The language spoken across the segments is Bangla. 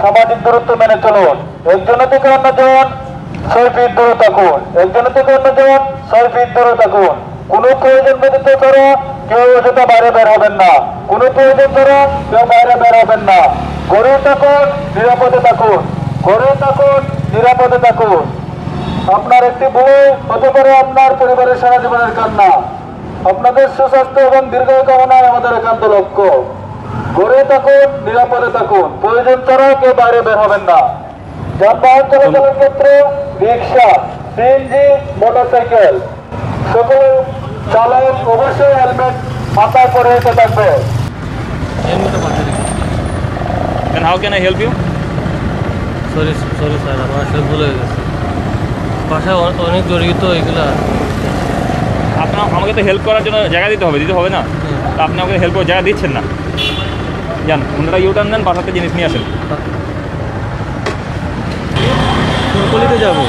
সামাজিক দূরত্ব মেনে চলুন। একজনের থেকে অন্যজন 6 ফিট দূরে থাকুন। একজনের থেকে অন্যজন 6 ফিট দূরে থাকুন। কোনো প্রয়োজন ব্যতীত ছাড়া কেউ অযথা বাইরে বের হবেন না। কোনো প্রয়োজন ছাড়া কেউ বাইরে বের হবেন না। ঘরে থাকুন, নিরাপদে থাকুন। ঘরে থাকুন, নিরাপদে থাকুন। আপনার একটি বই হতে পারে আপনার পরিবারের সারা জীবনের কান্না। আপনাদের সুস্বাস্থ্য এবং দীর্ঘায়ু কামনায় আমাদের একান্ত লক্ষ্য। ঘরে থাকুন, নিরাপদে থাকুন। প্রয়োজন ছাড়া কেউ বাইরে বের হবেন না। যানবাহন চলাচলের ক্ষেত্রে রিক্সা, সিএনজি, মোটরসাইকেল সকল চালক অবশ্যই হেলমেট মাথায় পরে রেখে থাকবে। And how can I help you? Sorry sir, আমার আসলে ভুল হয়ে গেছে। বাসায় অনেক জড়িত এগুলা। আপনার আমাকে তো হেল্প করার জন্য জায়গা দিতে হবে না? তো আপনি আমাকে হেল্প করার জায়গা দিচ্ছেন না। যান, ওনারা ইউটার্ন দেন, বাসাতে জিনিস নিয়ে আসেন। ফুলকলিতে যাবো।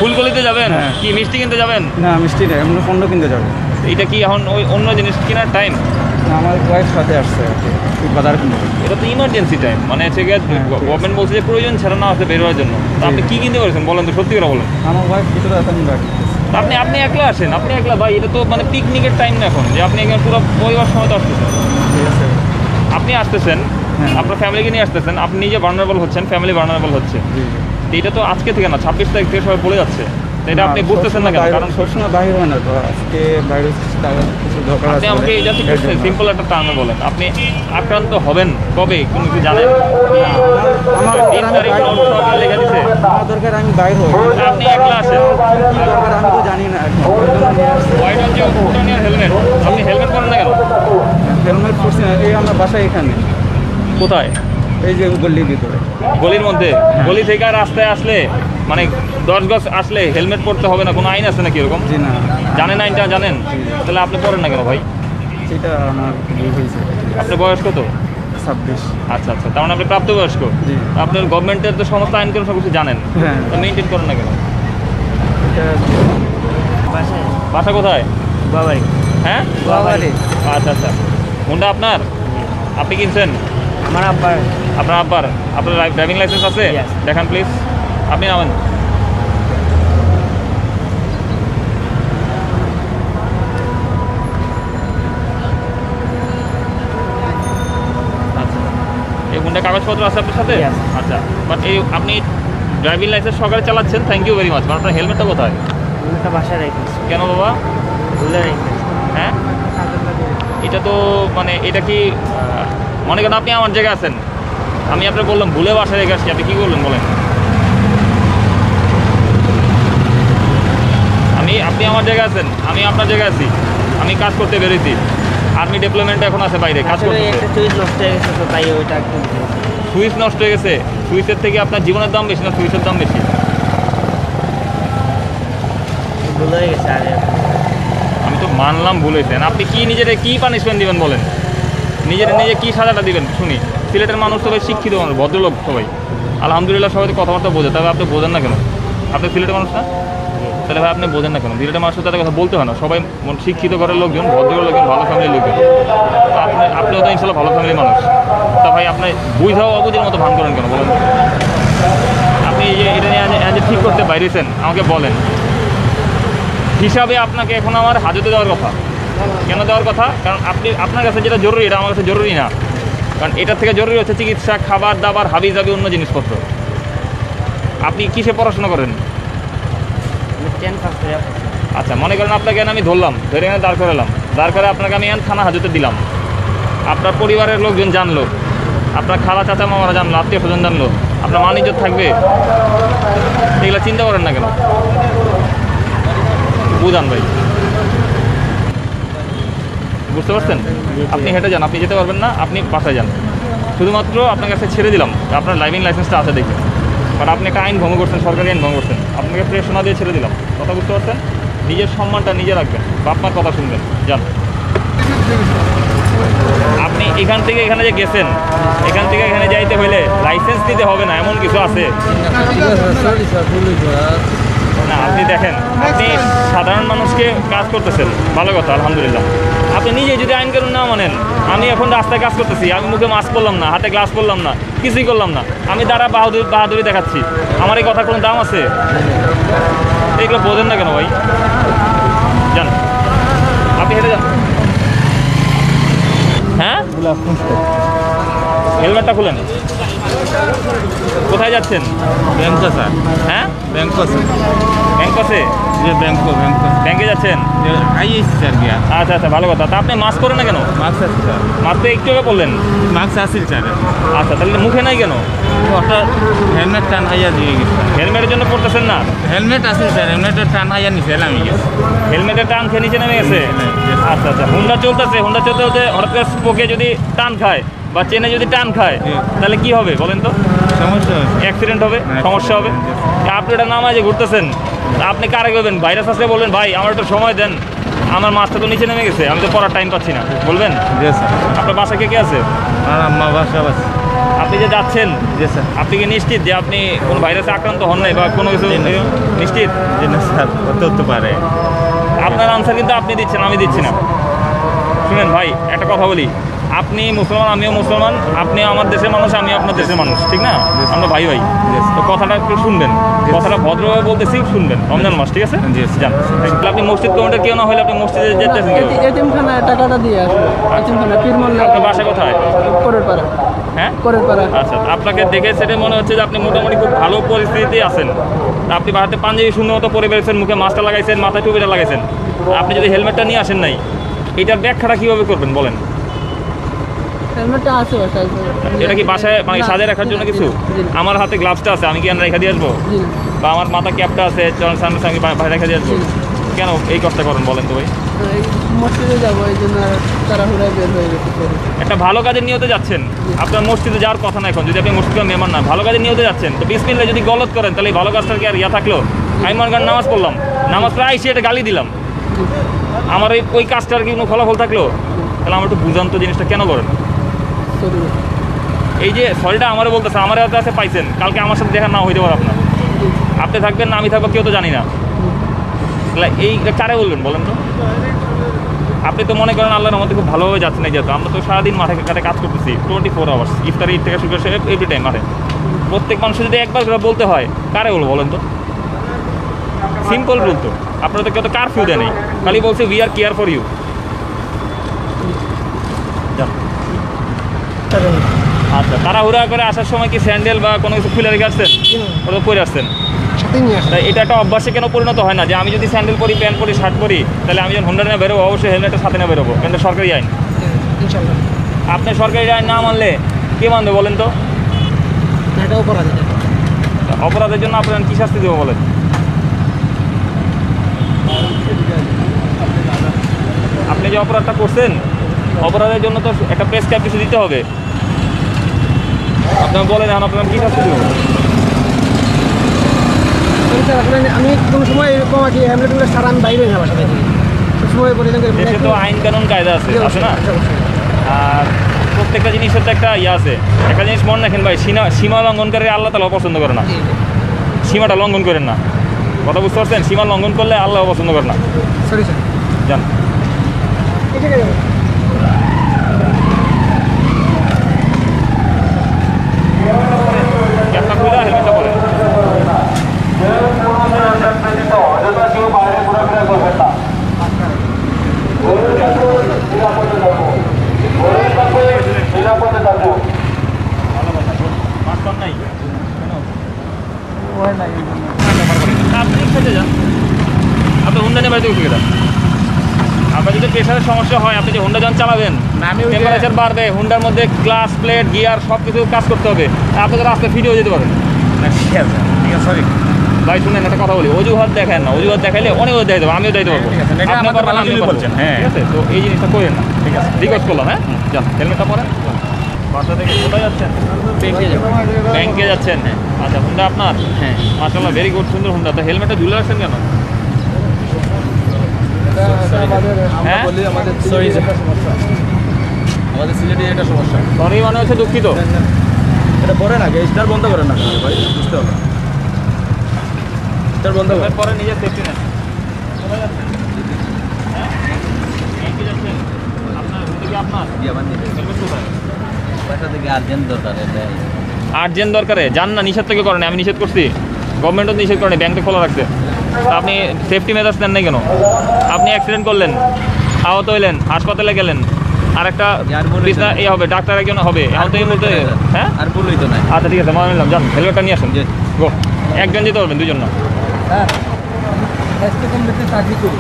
ফুলকলিতে যাবেন? কি মিষ্টি কিনতে যাবেন? না, মিষ্টি নেই, আমরা পণ্য কিনতে যাবো। এটা কি এখন ওই অন্য জিনিস কেনার টাইম? আমার ওয়াইফ সাথে আসছে আর কি, বাজার কিনতে। এটা তো ইমার্জেন্সি টাইম, মানে হচ্ছে গভর্নমেন্ট বলছে যে প্রয়োজন ছাড়া না আসতে বের হওয়ার জন্য। তো আপনি কি কিনতে পারছেন বলেন তো, সত্যি করে বলেন। আমার ওয়াইফ ভিতরে আছে, আমি বাকি। আপনি একলা আসেন, আপনি একলা ভাই, এটা তো মানে পিকনিকের টাইম না এখন, যে আপনি এখানে পুরো পরিবার সময় তো আসতেছেন। ঠিক আছে, আপনি আসতেছেন, আপনার ফ্যামিলিকে নিয়ে আসতেছেন, আপনি নিজে ভালনারেবল হচ্ছেন, ফ্যামিলি ভালনারেবল হচ্ছে। এটা তো আজকে থেকে না, 26 তারিখ থেকে সবাই বলে যাচ্ছে। এটা আপনি বুঝতেছেন না কেন? কারণ সবসময় বাইরে হয় না তো, আজকে বাইরে কিছু দরকার আছে। আপনি আমাকে জাস্ট সিম্পল একটা টার্মে বলেন, আপনি আক্রান্ত হবেন কবে, কোনো কিছু জানেন? লেখা দিছে আমার দরকার, আমি বাইরে হই। আপনি একলা আসেন, আমি তো জানি না। হেলমেট, আপনি হেলমেট পরেন না কেন? হেলমেট পরছি না, এই আমরা বাসায় এখানে। কোথায়? এই যে গলির ভিতরে। গলির মধ্যে? গলি থেকে রাস্তায় আসলে মানে 10 গজ আসলে হেলমেট পরতে হবে না, কোনো আইন আছে নাকি এরকম? জি না। জানেন আইনটা? জানেন? তাহলে আপনি পড়েন না কেন ভাই? সেটা আমার ভুল হয়েছে। আপনার বয়স কত? 26। আচ্ছা, তার মানে আপনি প্রাপ্তবয়স্ক। জি। আপনার গভর্নমেন্টের তো সমস্ত আইন কানুন সব কিছু জানেন, হ্যাঁ। তো মেনটেন করেন না কেন? বাসায়। বাসা কোথায়? বাবাই। হ্যাঁ, বাবাই। আচ্ছা। কোনটা আপনার? আপনি কিনছেন? আমার আব্বার। আপনার আব্বার? আপনার ড্রাইভিং লাইসেন্স আছে? দেখান প্লিজ। আপনি নামেন। আচ্ছা, এই কোনটা কাগজপত্র আছে আপনার সাথে? আচ্ছা, বাট এই আপনি ড্রাইভিং লাইসেন্স সহকারে চালাচ্ছেন, থ্যাংক ইউ ভেরি মাচ। আপনার হেলমেটটা কোথায়? হেলমেটটা বাসায় রেখেছি। কেন বাবা? ভুলে রেখেছি। হ্যাঁ, এটা তো মানে এটা কি মনে করেন আপনি আমার জায়গায় আছেন, আমি আপনার বললাম ভুলে বাসায় রেখে আসছি, আপনি কী করলেন বলেন? আপনি আমার জায়গায় আছেন, আমি আপনার জায়গায় আছি, আমি কাজ করতে বেরোইছি, আর্মি ডেভেলপমেন্ট এখন আছে বাইরে কাজ করতে। সুইচ নষ্ট হয়ে গেছে তো তাই ওইটা। সুইচ নষ্ট হয়ে গেছে? সুইচের থেকে আপনার জীবনের দাম বেশি না সুইচের দাম বেশি? ভুল হয়ে গেছে। আরে আমি তো মানলাম ভুল হয়েছেন, আপনি কি নিজের কি পানিশমেন্ট দিবেন বলেন? নিজে কি সাজাটা দিবেন শুনি? সিলেটের মানুষ সবাই শিক্ষিত মানুষ, ভদ্রলোক সবাই, আলহামদুলিল্লাহ সবাই কথাবার্তা বোঝে, তবে আপনি বোঝেন না কেন? আপনি সিলেটের মানুষ না? তাহলে ভাই আপনি বোঝেন না কেন? সিলেটের মানুষের তাদের কথা বলতে হয় না, সবাই শিক্ষিত ঘরের লোকজন, ভদ্র লোকজন, ভালো ফ্যামিলির লোকজন। আপনিও তো ইনশাল্লাহ ভালো ফ্যামিলির মানুষ। তা ভাই আপনি বুঝাও অবুঝের মতো ভান করেন কেন বলেন? আপনি এই যে এটা নিয়ে ঠিক করতে বাইরেছেন, আমাকে বলেন। হিসাবে আপনাকে এখন আমার হাজতে দেওয়ার কথা। কেন দেওয়ার কথা? কারণ আপনার কাছে যেটা জরুরি এটা আমার কাছে জরুরি না। কারণ এটার থেকে জরুরি হচ্ছে চিকিৎসা, খাবার দাবার, হাবি জাবি অন্য জিনিসপত্র। আপনি কিসে পড়াশোনা করেন? আচ্ছা, মনে করেন আপনাকে আমি ধরলাম, ধরে এনে দাঁড় করালাম, দাঁড় করে আপনাকে আমি থানা হাজতে দিলাম, আপনার পরিবারের লোকজন জানলো, আপনার খালা চাচা মামারা জানলো, আত্মীয় স্বজন জানলো, আপনার মান ইজ্জত থাকবে? এগুলো চিন্তা করেন না কেন? বুঝান ভাই, বুঝতে পারছেন? আপনি হেঁটে যান, আপনি যেতে পারবেন না, আপনি বাসায় যান। শুধুমাত্র আপনার কাছে ছেড়ে দিলাম, আপনার ড্রাইভিং লাইসেন্সটা আছে দেখে, বাট আপনি একটা আইন ভঙ্গ করছেন, সরকারি আইন ভঙ্গ করছেন, আপনাকে প্রেরণা দিয়ে ছেড়ে দিলাম। কথা বুঝতে পারছেন? নিজের সম্মানটা নিজে রাখবেন, বাপ মার কথা শুনবেন, যান। আপনি এখান থেকে এখানে যে গেছেন, এখান থেকে এখানে যাইতে হইলে লাইসেন্স দিতে হবে না এমন কিছু আছে? না আপনি দেখেন, আপনি সাধারণ মানুষকে কাজ করতেছেন, ভালো কথা, আলহামদুলিল্লাহ। আপনি নিজে যদি আইন কানুন না মানেন, আমি এখন রাস্তায় কাজ করতেছি, আমি মুখে মাস্ক পরলাম না, হাতে গ্লাস পরলাম না, কিছুই করলাম না, আমি দ্বারা বাহাদুরি দেখাচ্ছি, আমার এই কথা কোনো দাম আছে? এইগুলো বোঝেন না কেন ভাই? যান, আপনি হেঁটে যান। হ্যাঁ, হেলমেটটা খুলেন। কোথায় যাচ্ছেন? Bank sir. হ্যাঁ, ব্যাংক আছে। ব্যাংক আছে? যে ব্যাংক ব্যাংকে যাচ্ছেন? আইএসি স্যার গিয়া। আচ্ছা আচ্ছা, ভালো কথা। তা আপনি মাস্ক পরেন না কেন? মাস্ক আছে স্যার। মাস্ক তো একটু আগে বললেন। মাস্ক আছে স্যার। আচ্ছা, তাহলে মুখে নাই কেন? ওটা হেলমেট টান হাইয়া দিয়ে গেছে। হেলমেটের জন্য পড়তেছেন না? হেলমেট আছে স্যার, হেলমেটের টান হাইয়া নিচে আমি গেছি। হেলমেটের টান খেয়ে নিচে নেমে গেছে? আচ্ছা আচ্ছা, হুন্ডা চলতেছে, হুন্ডা চলতে চলতে হঠাৎ করে স্পোকে যদি টান খায় বা চেনে যদি টান খায়, তাহলে কি হবে বলেন তো? সমস্যা অ্যাক্সিডেন্ট হবে, সমস্যা হবে। আপনি এটা নামায় যে ঘুরতেছেন, আপনি কারে করবেন? ভাইরাস আসলে বলবেন ভাই আমার একটু সময় দেন, আমার মাছটা তো নিচে নেমে গেছে, আমি তো পড়ার টাইম পাচ্ছি না, বলবেন? জি স্যার। আপনার বাসা কে কে আছে? আর আম্মা বাসা আছে। আপনি যে যাচ্ছেন, জি স্যার। আপনি কি নিশ্চিত যে আপনি কোনো ভাইরাসে আক্রান্ত হন নাই বা কোনো কিছু নিশ্চিত? জি না স্যার, হতে পারে। আপনার আনসার কিন্তু আপনি দিচ্ছেন, আমি দিচ্ছি না। শুনেন ভাই, একটা কথা বলি, আপনি মুসলমান, আমিও মুসলমান, আপনি আমার দেশের মানুষ, আমি আপনার দেশের মানুষ, ঠিক না? আমরা ভাই ভাই। তো কথাটা একটু শুনবেন, কথাটা ভদ্রভাবে বলতেছি, শুনবেন। রমজান মাস, ঠিক আছে? যান। তাহলে আপনি মসজিদ কমিটির কেউ না হলে আপনি মসজিদে যেতেছেন কেন? এতিমখানায় টাকাটা দিয়ে আসবো। এতিমখানা পীরমল্লা। আপনার বাসা কোথায়? করের পাড়া। হ্যাঁ, করের পাড়া। আচ্ছা, আপনাকে দেখে সেটা মনে হচ্ছে যে আপনি মোটামুটি খুব ভালো পরিস্থিতিতে আছেন। আপনি বাড়িতে পাঞ্জাবি শূন্য মতো পরে বেরোচ্ছেন, মুখে মাস্কটা লাগাইছেন, মাথায় টুপিটা লাগাইছেন। আপনি যদি হেলমেটটা নিয়ে আসেন নাই, এটার ব্যাখ্যাটা কীভাবে করবেন বলেন? হেলমেটটা আছে বাসায়। এটা কি বাসায় মানে সাজিয়ে রাখার জন্য কিছু? আমার হাতে গ্লাভসটা আছে, আমি কি আর রেখে দিয়ে আসবো? জি না। বা আমার মাথা ক্যাপটা আছে, সামনে সঙ্গে ভাই রেখে দিয়ে আসবো? কেন এই কষ্ট করেন বলেন তো ভাই? এই মসজিদে যাবো, এই জন্য তাড়াহুড়ায় বের হয়ে গেছে। একটা ভালো কাজের নিয়তে যাচ্ছেন, আপনার মসজিদে যাওয়ার কথা না এখন, যদি আপনি মসজিদের মেহমান না, ভালো কাজের নিয়তে যাচ্ছেন, তো বিসমিল্লাহ যদি গলত করেন, তাহলে এই ভালো কাজটার কি আর ইয়া থাকলো? আমি মনে করেন নামাজ পড়লাম, নামাজ পড়ে আইসি এটা গালি দিলাম, আমার ওই কাজটার কি কোনো ফলাফল থাকলো? তাহলে আমার একটু বুঝান তো জিনিসটা কেন করেন? এই যে সরিটা আমারও বলতেছে, আমার হাতে আছে পাইছেন, কালকে আমার সাথে দেখা না হইতে পারে আপনার, আপনি থাকবেন না আমি থাকবো কেউ তো জানি না, তাহলে এই কারে বলবেন বলেন তো? আপনি তো মনে করেন আল্লাহর রহমতে খুব ভালোভাবে যাচ্ছেন, এই যেহেতু আমরা তো সারাদিন মাঠে ঘাটে কাজ করতেছি 24 আওয়ার্স, ইফতারি ঈদ থেকে শুরু করে এভরি টাইম মাঠে। প্রত্যেক মানুষ যদি একবার করে বলতে হয়, কারে বলবো বলেন তো? সিম্পল রুল তো, আপনারা তো কেউ তো কারফিউ দেয় নেই, খালি বলছে we are care for you. আচ্ছা, তাড়াহুড়া করে আসার সময় কি স্যান্ডেল বা কোনো কিছু খুলে রেখে আসছেন? ওটা পরে আসছেন? তাই এটা একটা অভ্যাসে কেন পরিণত হয় না যে আমি যদি স্যান্ডেল পরি, প্যান্ট পরি, শার্ট পরি, তাহলে আমি যখন হোন্ডা নিয়ে বেরোবো অবশ্যই হেলমেটের সাথে নিয়ে বেরোবো, কিন্তু সরকারি আইন। আপনি সরকারি আইন না মানলে কে মানবে বলেন তো? অপরাধের জন্য আপনার কী শাস্তি দেবো বলেন? আপনি যে অপরাধটা করছেন, অপরাধের জন্য তো একটা প্রেসক্রাইব কিছু দিতে হবে। আপনার বলেন এখন আপনার কী শাস্তি দেবো? আমি কোনো সময় এরকম আর কি হেলমেটগুলো সারা আমি বাইরে না বাসা থেকে সময় দেশে তো আইন কানুন কায়দা আছে, আছে না? আর প্রত্যেকটা জিনিসের তো একটা ইয়ে আছে। একটা জিনিস মনে রাখেন ভাই, সীমা লঙ্ঘনকারী আল্লাহ তাআলা পছন্দ করে না। সীমাটা লঙ্ঘন করেন না, কথা বুঝতে পারছেন? সীমা লঙ্ঘন করলে আল্লাহ পছন্দ করে না। সরি স্যার, জান ক্যাপটা খুলে হেলমেটটা পরেন। আপনি খেতে যান, আপনি হুন্ডা নিয়ে বাড়িতে উঠে গেলেন। আপনার যদি প্রেশারের সমস্যা হয়, আপনি যে হুন্ডা যখন চালাবেন, টেম্পারেচার বাড়বে, হুন্ডার মধ্যে ক্লাস প্লেট গিয়ার সব কিছু কাজ করতে হবে, আপনাকে রাস্তায় ফিট হয়ে যেতে পারেন। ঠিক আছে, সরি ভাই, শুনেন একটা কথা বলি, অজুহাত দেখেন না, অজুহাত দেখাইলে অনেক দেখাই দেবো, আমিও দিতে পারবো, আপনি পারবেন, আমিও বলছেন। হ্যাঁ, ঠিক আছে, তো এই জিনিসটা করেন না, ঠিক আছে? রিকোয়েস্ট করলাম। হ্যাঁ, যান, হেলমেটটা পরেন। বাসা থেকে কোথায় যাচ্ছেন? ব্যাংকে যাচ্ছেন? হ্যাঁ। আচ্ছা, হুন্ডা আপনার? হ্যাঁ, মাশাআল্লাহ, ভেরি গুড, সুন্দর হুন্ডা। তো হেলমেটটা ঝুলে রাখছেন কেন? হ্যাঁ, আমাদের সিলেটে এটা সমস্যা। সরি মানে হচ্ছে দুঃখিত। এটা পরে না, গ্যাসটার বন্ধ করেন না ভাই, বুঝতে হবে। মোটর বন্ধ কর। পরে নিজের সেফটি নেন। কোথায় যাচ্ছেন? হ্যাঁ? ব্যাংকে যাচ্ছেন? আপনার রুটি কি আপনার? হেলমেট কোথায়? আর্জেন্ট দরকারে যান না, নিষেধ থেকে করেন, আমি নিষেধ করছি, গভর্নমেন্টও নিষেধ করেনি, ব্যাংকটা খোলা রাখছে। তা আপনি সেফটি মেজার্স নেন নাই কেন? আপনি অ্যাক্সিডেন্ট করলেন, আহত হইলেন, হাসপাতালে গেলেন, আর একটা বিছনা এই হবে, ডাক্তার একজন হবে, এখন তো এই মুহূর্তে। হ্যাঁ আর ভুল হইতো না। আচ্ছা ঠিক আছে, মানে নিলাম, যান হেলমেটটা নিয়ে আসুন। গো, একজন যেতে পারবেন, দুজন না। চাকরি করি,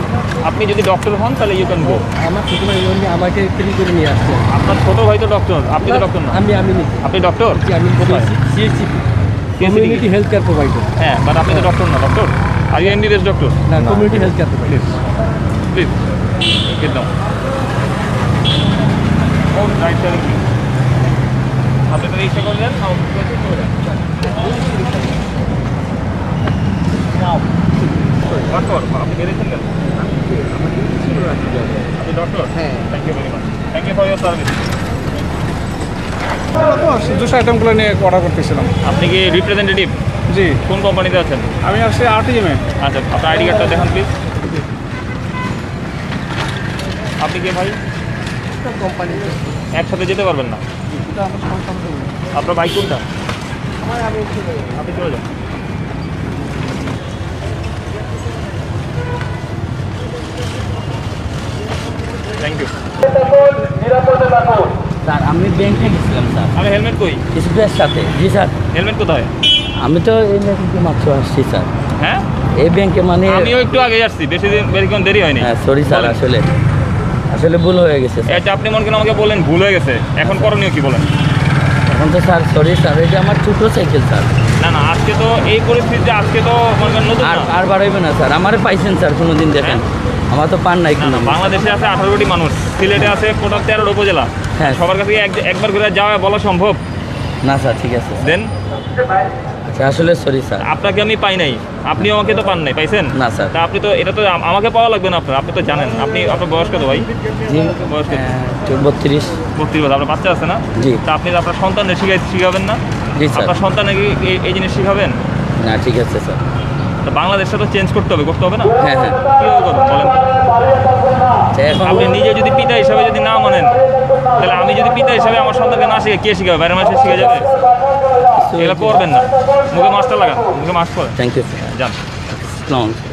আপনি যদি ডক্টর হন তাহলে ইউ ক্যান গো। আমার ছোটো ভাই আমাকে ফ্রি করে নিয়ে আসছে। আপনার ছোটো ভাই তো ডক্টর, আপনি তো ডক্টর না। আমি আপনি ডক্টর? আমি কোথায়? CHCP, community health care provider. হ্যাঁ, বাট আপনি তো ডক্টর না। Doctor are you MBBS doctor? না, community health care provider. Please get down. ও রাইট সাইড কি আপনি তো রিক্সা করলেন, আপনি বেরিয়েছেন কেন? আপনি ডক্টর? হ্যাঁ। Thank you very much, thank you for your service. Juice আইটেমগুলো নিয়ে অর্ডার করতেছিলাম। আপনি কি রিপ্রেজেন্টেটিভ? জি, কোন কোম্পানিতে আছেন? আমি আসছি RTM-এ। আচ্ছা, আপনার আইডি কার্ডটা দেখান প্লিজ। আপনি কে ভাই? কোম্পানি একসাথে যেতে পারবেন না। আপনার বাইক কোনটা? আপনি চলে যান। Thank you. নিরাপদে থাকুন। স্যার আমি ব্যাংকে গেছিলাম স্যার, আমি হেলমেট কই? স্প্রের সাথে। জি স্যার, হেলমেট কোথায়? আমি তো এই ব্যাংকে মাত্র আসছি স্যার। হ্যাঁ, এই ব্যাংকে মানে আমিও একটু আগে আসছি, বেশিক্ষণ দেরি হয়নি। হ্যাঁ সরি স্যার, আসলে আসলে ভুল হয়ে গেছে স্যার। এটা আপনি মনে করেন আমাকে বলেন ভুল হয়ে গেছে, এখন করণীয় কি বলেন? এখন তো স্যার সরি স্যার, এটা আমার ছোটো সাইকেল স্যার। না না, আজকে তো এই পরিস্থিতিতে আজকে তো মনে করেন নতুন আর না। আর বাড়াইবে না স্যার, আমারে পাইছেন স্যার কোনো দিন দেখেন? আমার তো পান নাই না কোনো না, দিন। বাংলাদেশে আছে 18 কোটি মানুষ, সিলেটে আছে টোটাল 13 উপজেলা। হ্যাঁ। সবার কাছে কি একবার করে যাওয়া বলা সম্ভব? না স্যার, ঠিক আছে স্যার। দেন আচ্ছা, আসলে সরি স্যার। আপনাকে আমি পাই নাই, আপনিও আমাকে তো পান নাই, পাইছেন? না স্যার। তা আপনি তো এটা তো আমাকে পাওয়া লাগবে না আপনার, আপনি তো জানেন। আপনার বয়স কত ভাই? জি, বয়স কত? 32। 32 বছর। আপনার বাচ্চা আছে না? জি। তা আপনি আপনার সন্তানের শিখাবেন না? জি স্যার। আপনার সন্তানকে এই জিনিস শিখাবেন? না ঠিক আছে স্যার। তো বাংলাদেশটা তো চেঞ্জ করতে হবে না? হ্যাঁ হ্যাঁ। কীভাবে করবেন বলেন? আচ্ছা, এখন আপনি নিজে যদি পিতা হিসাবে যদি না মানেন, তাহলে আমি যদি পিতা হিসাবে আমার সন্তানকে না শিখে কে শিখাবে? বাইরের মানুষের শিখে যাবে? এগুলো করবেন না, মুখে মাস্কটা লাগান, মুখে মাস্ক পরেন, থ্যাংক ইউ স্যার। যান। আসসালামু আলাইকুম।